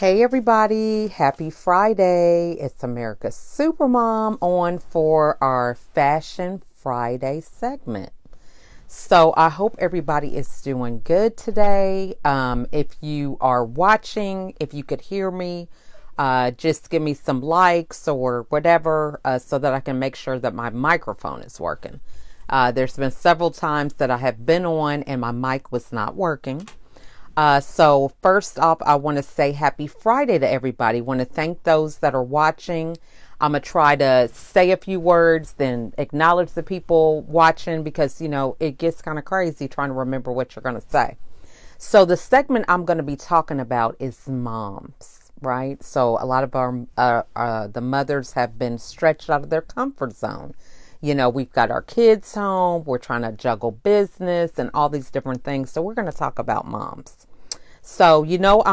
Hey everybody, happy Friday. It's America's Supermom on for our Fashion Friday segment. So I hope everybody is doing good today. If you are watching, if you could hear me, just give me some likes or whatever so that I can make sure that my microphone is working. There's been several times that I have been on and my mic was not working. So first off, I want to say happy Friday to everybody. Want to thank those that are watching. I'm going to try to say a few words, then acknowledge the people watching because, it gets kind of crazy trying to remember what you're going to say. So the segment I'm going to be talking about is moms, right? So a lot of the mothers have been stretched out of their comfort zone. We've got our kids home. We're trying to juggle business and all these different things. So we're going to talk about moms. So,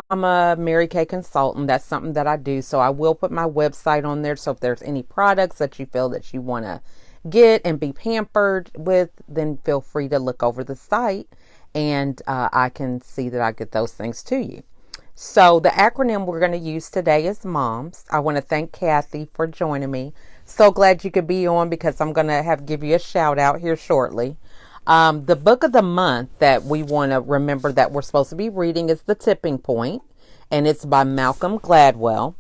I'm a Mary Kay consultant. That's something that I do. So I will put my website on there. So if there's any products that you feel that you want to get and be pampered with, then feel free to look over the site and I can see that I get those things to you. So the acronym we're going to use today is MOMS. I want to thank Kathy for joining me. So glad you could be on because I'm going to give you a shout out here shortly. The book of the month that we want to remember that we're supposed to be reading is The Tipping Point, and it's by Malcolm Gladwell.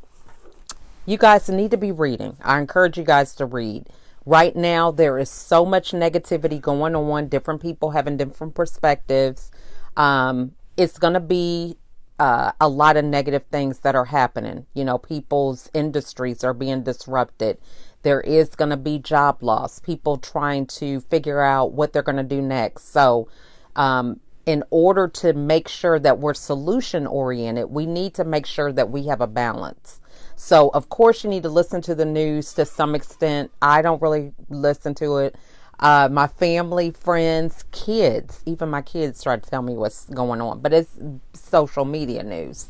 You guys need to be reading. I encourage you guys to read. Right now, there is so much negativity going on, different people having different perspectives. It's going to be a lot of negative things that are happening. People's industries are being disrupted. There is going to be job loss, people trying to figure out what they're going to do next. So in order to make sure that we're solution oriented, we need to make sure that we have a balance. So, of course, you need to listen to the news to some extent. I don't really listen to it. My family, friends, kids, even my kids try to tell me what's going on, but it's social media news.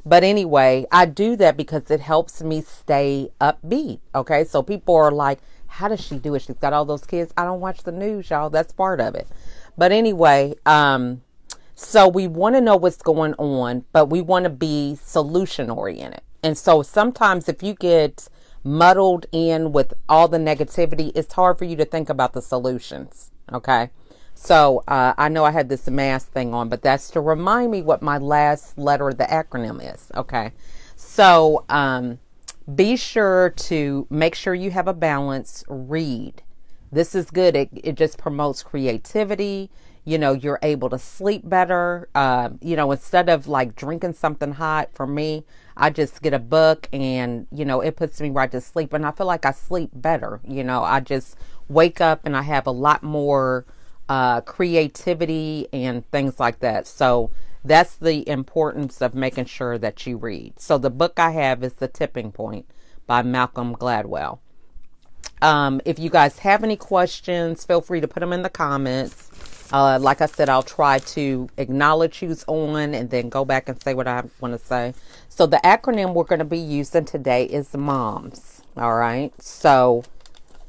But anyway, I do that because it helps me stay upbeat. Okay. So people are like, how does she do it? She's got all those kids. I don't watch the news, y'all. That's part of it. But anyway, so we want to know what's going on, but we want to be solution oriented. And so sometimes if you get muddled in with all the negativity, it's hard for you to think about the solutions. Okay. So I know I had this mask thing on, but that's to remind me what my last letter of the acronym is. Okay. So be sure to make sure you have a balance. Read. This is good. It just promotes creativity. You're able to sleep better. Instead of like drinking something hot, for me, I just get a book and, it puts me right to sleep. And I feel like I sleep better. I just wake up and I have a lot more creativity and things like that. So that's the importance of making sure that you read. So the book I have is The Tipping Point by Malcolm Gladwell. If you guys have any questions, feel free to put them in the comments. Like I said, I'll try to acknowledge who's on and then go back and say what I want to say. So the acronym we're going to be using today is MOMS. All right. So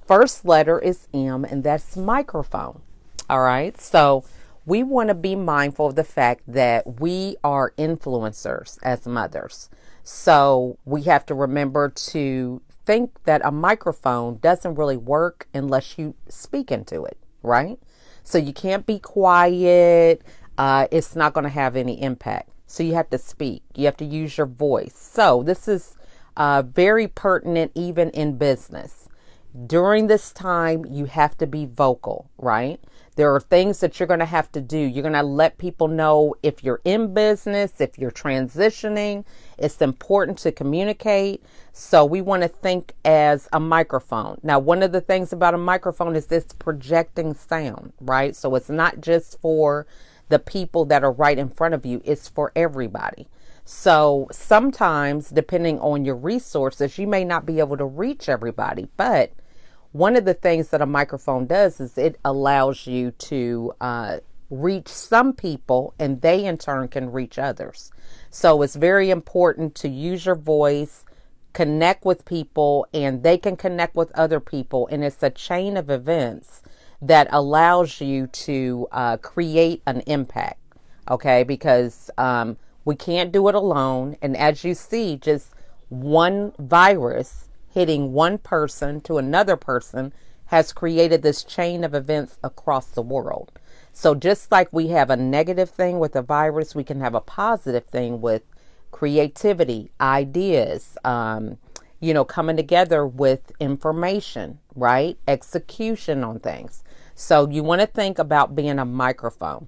first letter is M, and that's microphone. All right. So we want to be mindful of the fact that we are influencers as mothers. So we have to remember to think that a microphone doesn't really work unless you speak into it, right? So you can't be quiet. It's not going to have any impact. So you have to speak. You have to use your voice. So this is very pertinent even in business. During this time, you have to be vocal, right? There are things that you're going to have to do. You're going to let people know if you're in business, if you're transitioning. It's important to communicate. So we want to think as a microphone. Now, one of the things about a microphone is it's projecting sound, right? So it's not just for the people that are right in front of you. It's for everybody. So sometimes, depending on your resources, you may not be able to reach everybody, but one of the things that a microphone does is it allows you to reach some people and they in turn can reach others. So it's very important to use your voice, connect with people, and they can connect with other people. And it's a chain of events that allows you to create an impact. Okay, because We can't do it alone. And as you see, just one virus hitting one person to another person has created this chain of events across the world. So just like we have a negative thing with a virus, we can have a positive thing with creativity, ideas, coming together with information, right? Execution on things. So you want to think about being a microphone.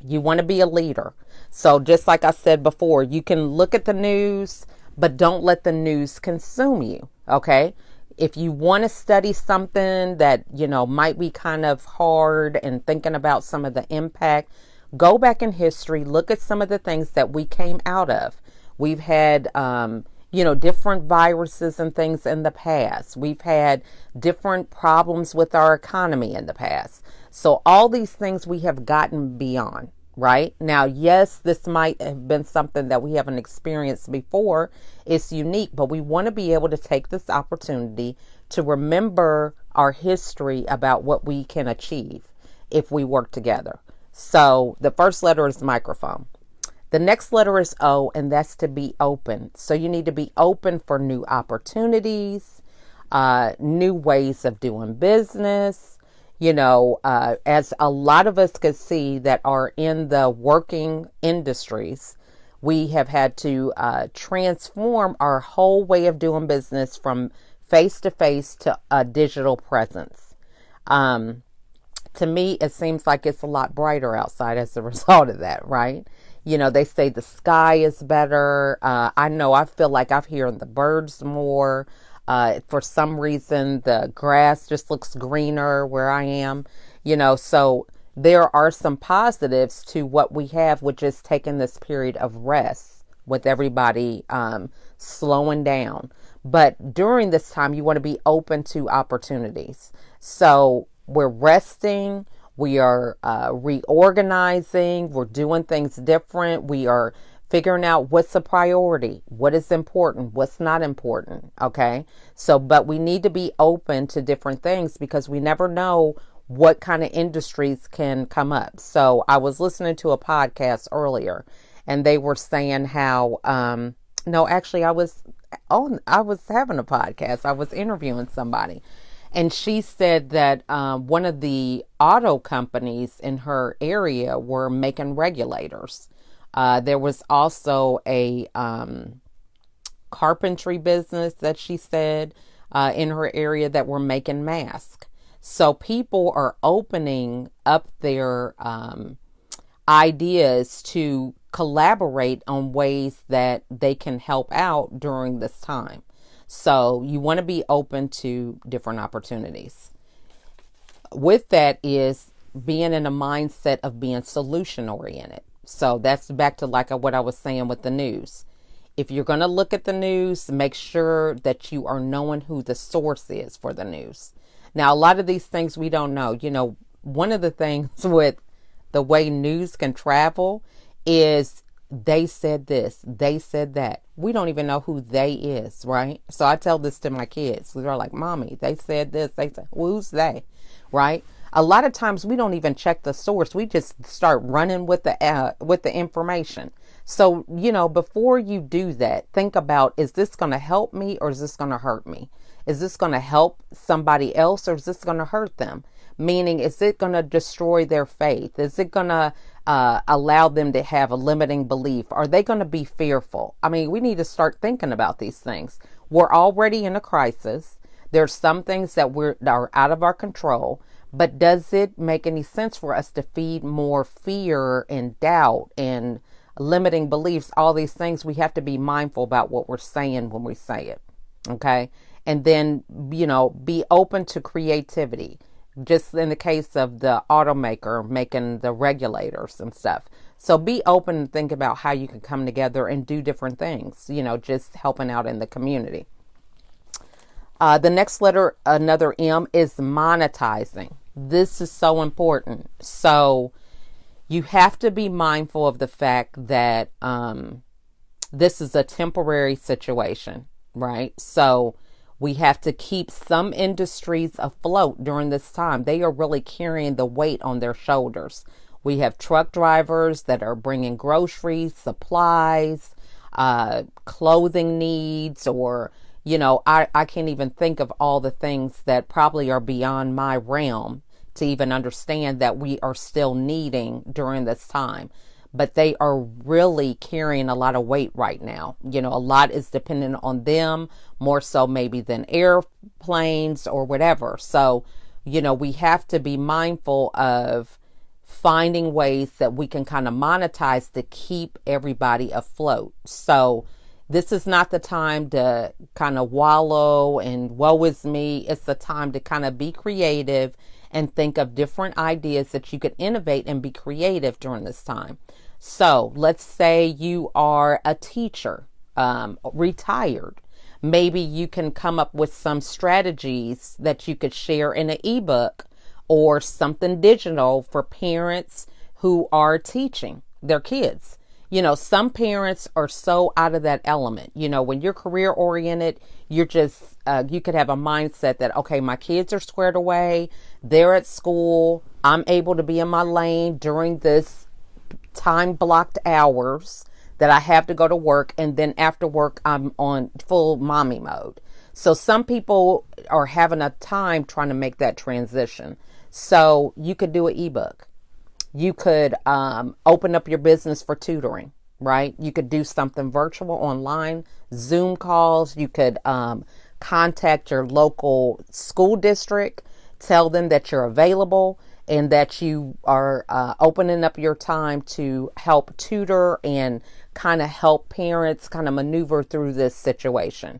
You want to be a leader. So just like I said before, you can look at the news, but don't let the news consume you. Okay. If you want to study something that, might be kind of hard and thinking about some of the impact, go back in history, look at some of the things that we came out of. We've had, different viruses and things in the past. We've had different problems with our economy in the past. So all these things we have gotten beyond, right? Now, yes, this might have been something that we haven't experienced before. It's unique, but we want to be able to take this opportunity to remember our history about what we can achieve if we work together. So the first letter is microphone. The next letter is O, and that's to be open. So you need to be open for new opportunities, new ways of doing business. As a lot of us could see that are in the working industries, we have had to transform our whole way of doing business from face-to-face to a digital presence. To me, it seems like it's a lot brighter outside as a result of that, right? They say the sky is better. I feel like I'm hearing the birds more. For some reason, the grass just looks greener where I am, so there are some positives to what we have, which is taking this period of rest with everybody slowing down. But during this time, you want to be open to opportunities. So we're resting. We are reorganizing. We're doing things different. We are figuring out what's a priority, what is important, what's not important. Okay. So, but we need to be open to different things because we never know what kind of industries can come up. So I was listening to a podcast earlier and they were saying how, no, actually I was having a podcast. I was interviewing somebody. And she said that one of the auto companies in her area were making regulators. There was also a carpentry business that she said in her area that were making masks. So people are opening up their ideas to collaborate on ways that they can help out during this time. So you want to be open to different opportunities. With that is being in a mindset of being solution oriented. So that's back to like what I was saying with the news. If you're going to look at the news, make sure that you are knowing who the source is for the news. Now, a lot of these things we don't know. One of the things with the way news can travel is they said this, they said that. We don't even know who they is, right? So I tell this to my kids. They're like, Mommy, they said this, they said, who's they, right? A lot of times we don't even check the source. We just start running with the information. So, before you do that, think about, is this going to help me or is this going to hurt me? Is this going to help somebody else or is this going to hurt them? Meaning, is it going to destroy their faith? Is it going to allow them to have a limiting belief? Are they going to be fearful? I mean, we need to start thinking about these things. We're already in a crisis. There's some things that are out of our control. But does it make any sense for us to feed more fear and doubt and limiting beliefs? All these things, we have to be mindful about what we're saying when we say it. Okay. And then, be open to creativity. Just in the case of the automaker making the regulators and stuff. So be open and think about how you can come together and do different things, just helping out in the community. The next letter, another M, is monetizing. This is so important. So you have to be mindful of the fact that this is a temporary situation, right? So we have to keep some industries afloat during this time. They are really carrying the weight on their shoulders. We have truck drivers that are bringing groceries, supplies, clothing needs, or, I can't even think of all the things that probably are beyond my realm to even understand that we are still needing during this time. But they are really carrying a lot of weight right now. A lot is dependent on them, more so maybe than airplanes or whatever. So, we have to be mindful of finding ways that we can kind of monetize to keep everybody afloat. So this is not the time to kind of wallow and woe is me. It's the time to kind of be creative and think of different ideas that you could innovate and be creative during this time. So let's say you are a teacher, retired. Maybe you can come up with some strategies that you could share in an ebook or something digital for parents who are teaching their kids. Some parents are so out of that element. When you're career oriented, you're just, you could have a mindset that, okay, my kids are squared away. They're at school. I'm able to be in my lane during this time blocked hours that I have to go to work. And then after work, I'm on full mommy mode. So some people are having a time trying to make that transition. So you could do an ebook. You could open up your business for tutoring, right? You could do something virtual online, Zoom calls. You could contact your local school district, tell them that you're available and that you are opening up your time to help tutor and kind of help parents kind of maneuver through this situation.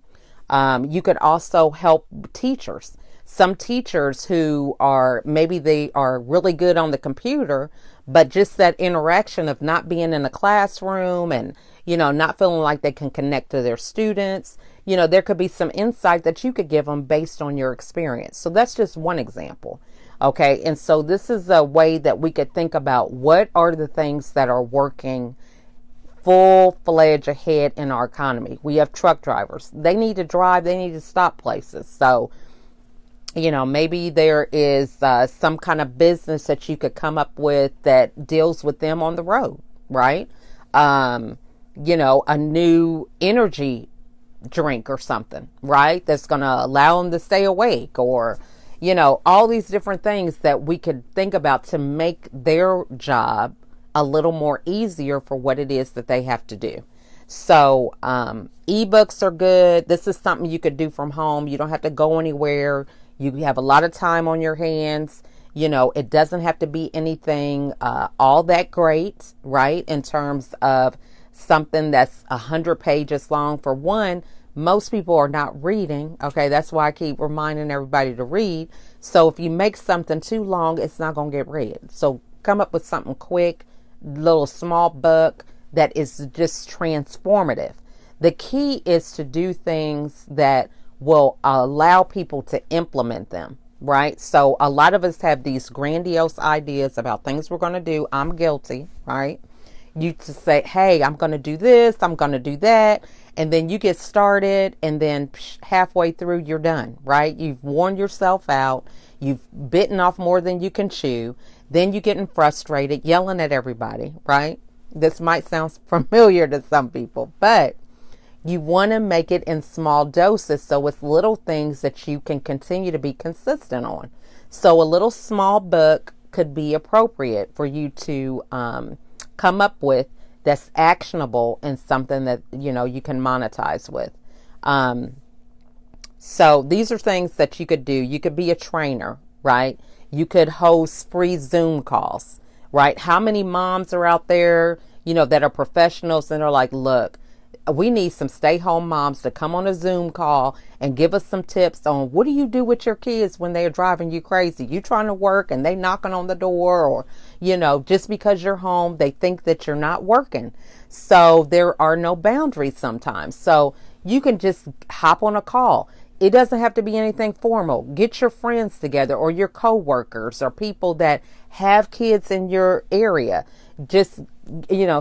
You could also help teachers. Some teachers who maybe they are really good on the computer, but just that interaction of not being in a classroom and, not feeling like they can connect to their students, there could be some insight that you could give them based on your experience. So that's just one example. Okay. And so this is a way that we could think about what are the things that are working full-fledged ahead in our economy. We have truck drivers. They need to drive. They need to stop places. So, maybe there is some kind of business that you could come up with that deals with them on the road, right? A new energy drink or something, right? That's going to allow them to stay awake, or, all these different things that we could think about to make their job a little more easier for what it is that they have to do. So ebooks are good. This is something you could do from home. You don't have to go anywhere. You have a lot of time on your hands. It doesn't have to be anything all that great, right? In terms of something that's 100 pages long. For one, most people are not reading. Okay, that's why I keep reminding everybody to read. So if you make something too long, it's not going to get read. So come up with something quick, little small book that is just transformative. The key is to do things that will allow people to implement them, right? So a lot of us have these grandiose ideas about things we're going to do. I'm guilty, right? You to say, hey, I'm going to do this, I'm going to do that. And then you get started and then halfway through you're done, right? You've worn yourself out. You've bitten off more than you can chew. Then you're getting frustrated, yelling at everybody, right? This might sound familiar to some people, but you want to make it in small doses. So it's little things that you can continue to be consistent on. So a little small book could be appropriate for you to come up with that's actionable and something that, you can monetize with. So these are things that you could do. You could be a trainer, right? You could host free Zoom calls, right? How many moms are out there, that are professionals and are like, look, we need some stay-home moms to come on a Zoom call and give us some tips on what do you do with your kids when they're driving you crazy. You trying to work and they knocking on the door, or, just because you're home, they think that you're not working. So there are no boundaries sometimes. So you can just hop on a call. It doesn't have to be anything formal. Get your friends together or your coworkers or people that have kids in your area. Just,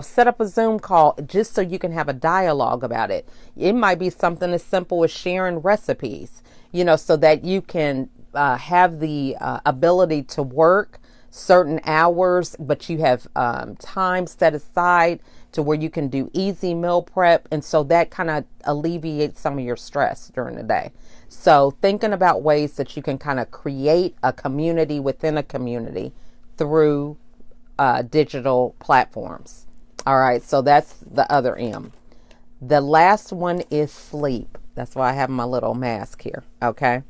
set up a Zoom call just so you can have a dialogue about it. It might be something as simple as sharing recipes, so that you can have the ability to work certain hours, but you have time set aside to where you can do easy meal prep. And so that kind of alleviates some of your stress during the day. So thinking about ways that you can kind of create a community within a community through digital platforms. All right, so that's the other M. The last one is sleep. That's why I have my little mask here, okay?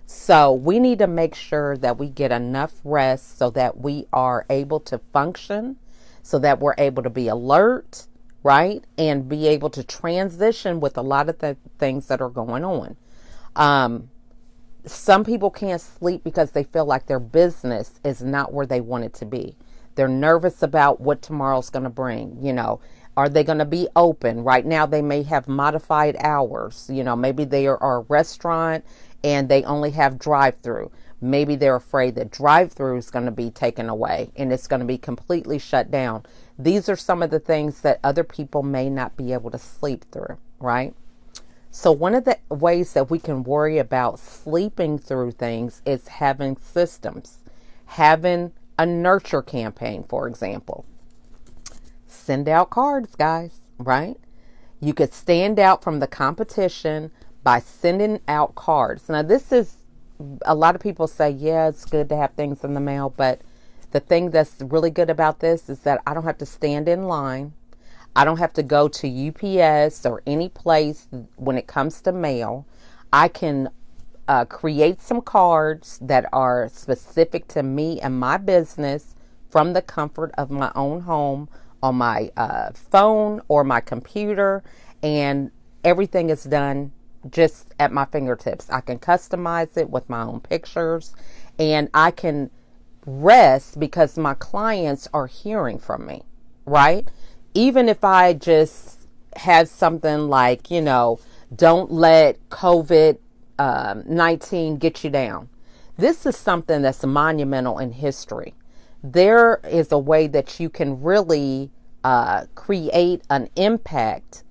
So we need to make sure that we get enough rest so that we are able to function, so that we're able to be alert, right? And be able to transition with a lot of the things that are going on. Some people can't sleep because they feel like their business is not where they want it to be. They're nervous about what tomorrow's going to bring. Are they going to be open? Right now, they may have modified hours. Maybe they are a restaurant and they only have drive-through. Maybe they're afraid that drive-through is going to be taken away and it's going to be completely shut down. These are some of the things that other people may not be able to sleep through, right? So one of the ways that we can worry about sleeping through things is having systems, having a nurture campaign, for example. Send out cards, guys, right? You could stand out from the competition by sending out cards. Now, this is, a lot of people say, yeah, it's good to have things in the mail, but the thing that's really good about this is that I don't have to stand in line. I don't have to go to UPS or any place when it comes to mail. I can create some cards that are specific to me and my business from the comfort of my own home on my phone or my computer, and everything is done just at my fingertips. I can customize it with my own pictures, and I can rest because my clients are hearing from me, right? Even if I just have something like, don't let COVID-19 get you down. This is something that's monumental in history. There is a way that you can really create an impact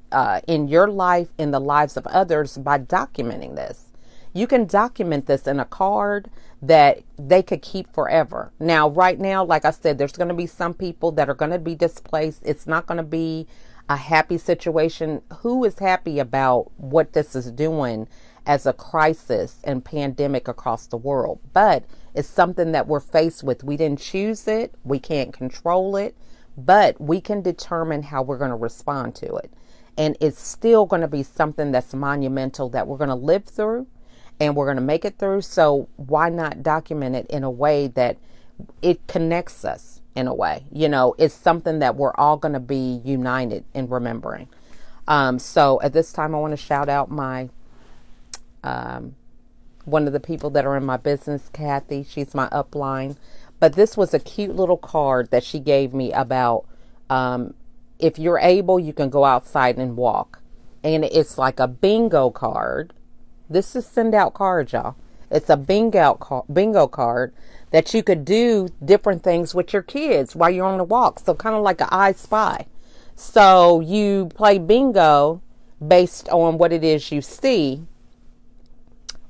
in your life, in the lives of others, by documenting this. You can document this in a card that they could keep forever. Now, right now, like I said, there's going to be some people that are going to be displaced. It's not going to be a happy situation. Who is happy about what this is doing as a crisis and pandemic across the world? But it's something that we're faced with. We didn't choose it. We can't control it, but we can determine how we're going to respond to it. And it's still going to be something that's monumental that we're going to live through and we're going to make it through. So why not document it in a way that it connects us in a way? It's something that we're all going to be united in remembering. So at this time, I want to shout out my one of the people that are in my business, Kathy. She's my upline. But this was a cute little card that she gave me about if you're able, you can go outside and walk. And it's like a bingo card. This is send out card, y'all. It's a bingo card that you could do different things with your kids while you're on the walk. So kind of like an I Spy. So you play bingo based on what it is you see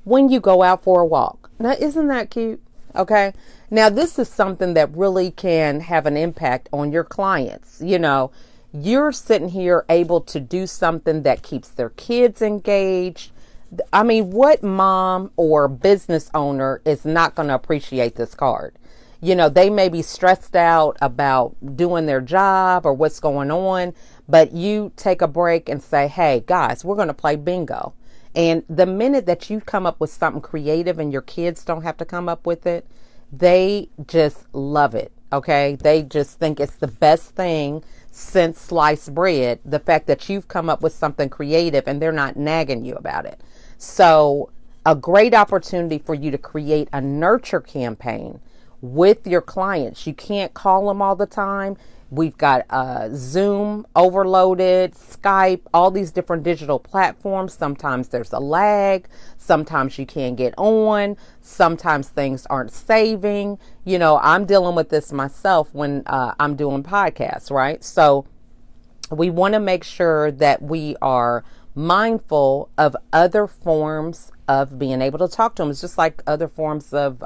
when you go out for a walk. Now, isn't that cute? Okay. Now, this is something that really can have an impact on your clients. You're sitting here able to do something that keeps their kids engaged. I mean, what mom or business owner is not going to appreciate this card? They may be stressed out about doing their job or what's going on, but you take a break and say, hey, guys, we're going to play bingo. And the minute that you come up with something creative and your kids don't have to come up with it, they just love it. Okay. They just think it's the best thing since sliced bread. The fact that you've come up with something creative and they're not nagging you about it. So a great opportunity for you to create a nurture campaign with your clients. You can't call them all the time. We've got Zoom overloaded, Skype, all these different digital platforms. Sometimes there's a lag. Sometimes you can't get on. Sometimes things aren't saving. I'm dealing with this myself when I'm doing podcasts, right? So we want to make sure that we are mindful of other forms of being able to talk to them. It's just like other forms of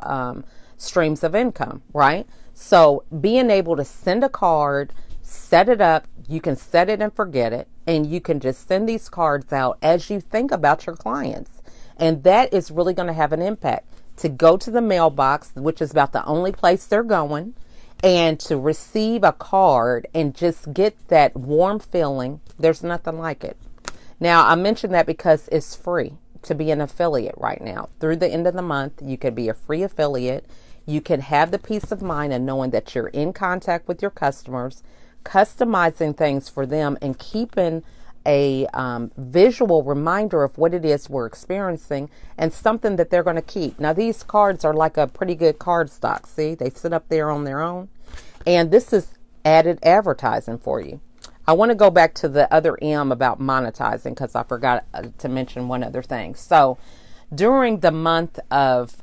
streams of income, right? So being able to send a card, set it up, you can set it and forget it, and you can just send these cards out as you think about your clients. And that is really going to have an impact. To go to the mailbox, which is about the only place they're going, and to receive a card and just get that warm feeling, there's nothing like it. Now, I mentioned that because it's free to be an affiliate right now. Through the end of the month, you could be a free affiliate. You can have the peace of mind of knowing that you're in contact with your customers, customizing things for them, and keeping a visual reminder of what it is we're experiencing and something that they're going to keep. Now, these cards are like a pretty good card stock. See, they sit up there on their own. And this is added advertising for you. I want to go back to the other M about monetizing because I forgot to mention one other thing. So during the month of,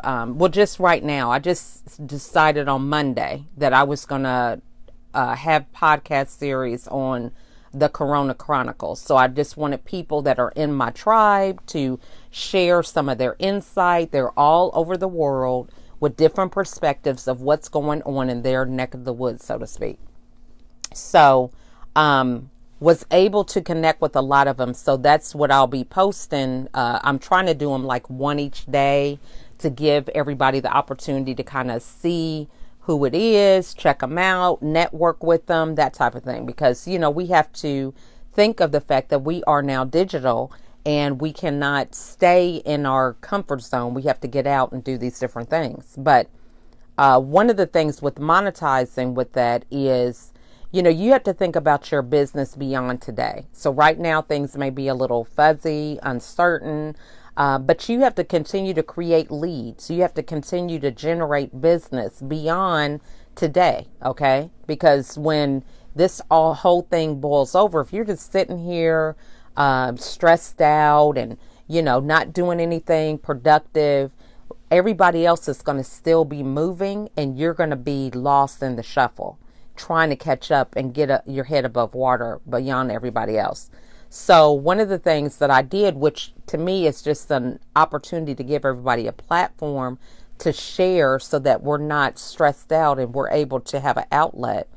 just right now, I just decided on Monday that I was going to have podcast series on the Corona Chronicles. So I just wanted people that are in my tribe to share some of their insight. They're all over the world with different perspectives of what's going on in their neck of the woods, so to speak. So was able to connect with a lot of them. So that's what I'll be posting. I'm trying to do them like one each day to give everybody the opportunity to kind of see who it is, check them out, network with them, that type of thing. Because, we have to think of the fact that we are now digital and we cannot stay in our comfort zone. We have to get out and do these different things. But one of the things with monetizing with that is, you have to think about your business beyond today. So right now things may be a little fuzzy, uncertain, but you have to continue to create leads. You have to continue to generate business beyond today, okay? Because when this whole thing boils over, if you're just sitting here stressed out and, not doing anything productive, everybody else is going to still be moving and you're going to be lost in the shuffle, trying to catch up and get your head above water beyond everybody else. So one of the things that I did, which to me is just an opportunity to give everybody a platform to share so that we're not stressed out and we're able to have an outlet,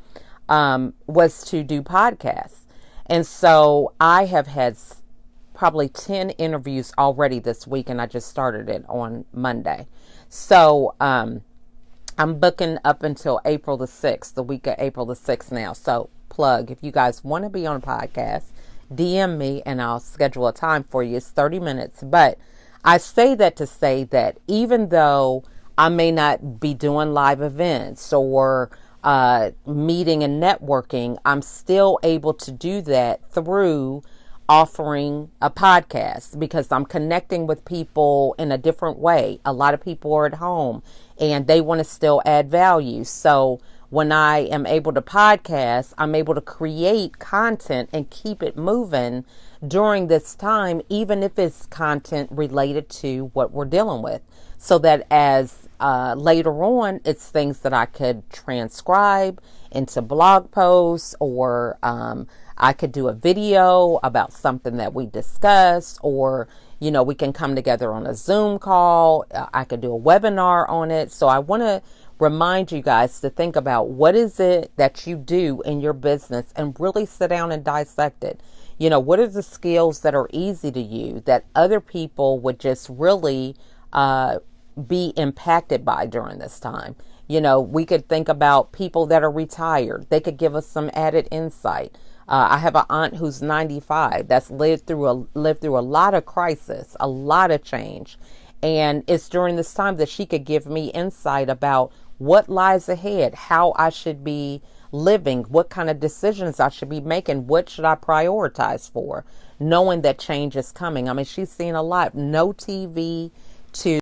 was to do podcasts. And so I have had probably 10 interviews already this week, and I just started it on Monday. So I'm booking up until April the 6th, the week of April the 6th now. So plug, if you guys want to be on a podcast, DM me and I'll schedule a time for you. It's 30 minutes. But I say that to say that even though I may not be doing live events or meeting and networking, I'm still able to do that through offering a podcast because I'm connecting with people in a different way. A lot of people are at home and they want to still add value. So when I am able to podcast, I'm able to create content and keep it moving during this time, even if it's content related to what we're dealing with. So that as later on, it's things that I could transcribe into blog posts, or I could do a video about something that we discussed, or, we can come together on a Zoom call. I could do a webinar on it. So I want to remind you guys to think about what is it that you do in your business and really sit down and dissect it. What are the skills that are easy to you that other people would just really be impacted by during this time? We could think about people that are retired. They could give us some added insight. I have an aunt who's 95 that's lived through a lot of crisis, a lot of change. And it's during this time that she could give me insight about what lies ahead, how I should be living, what kind of decisions I should be making, what should I prioritize for, knowing that change is coming. I mean, she's seen a lot, no TV to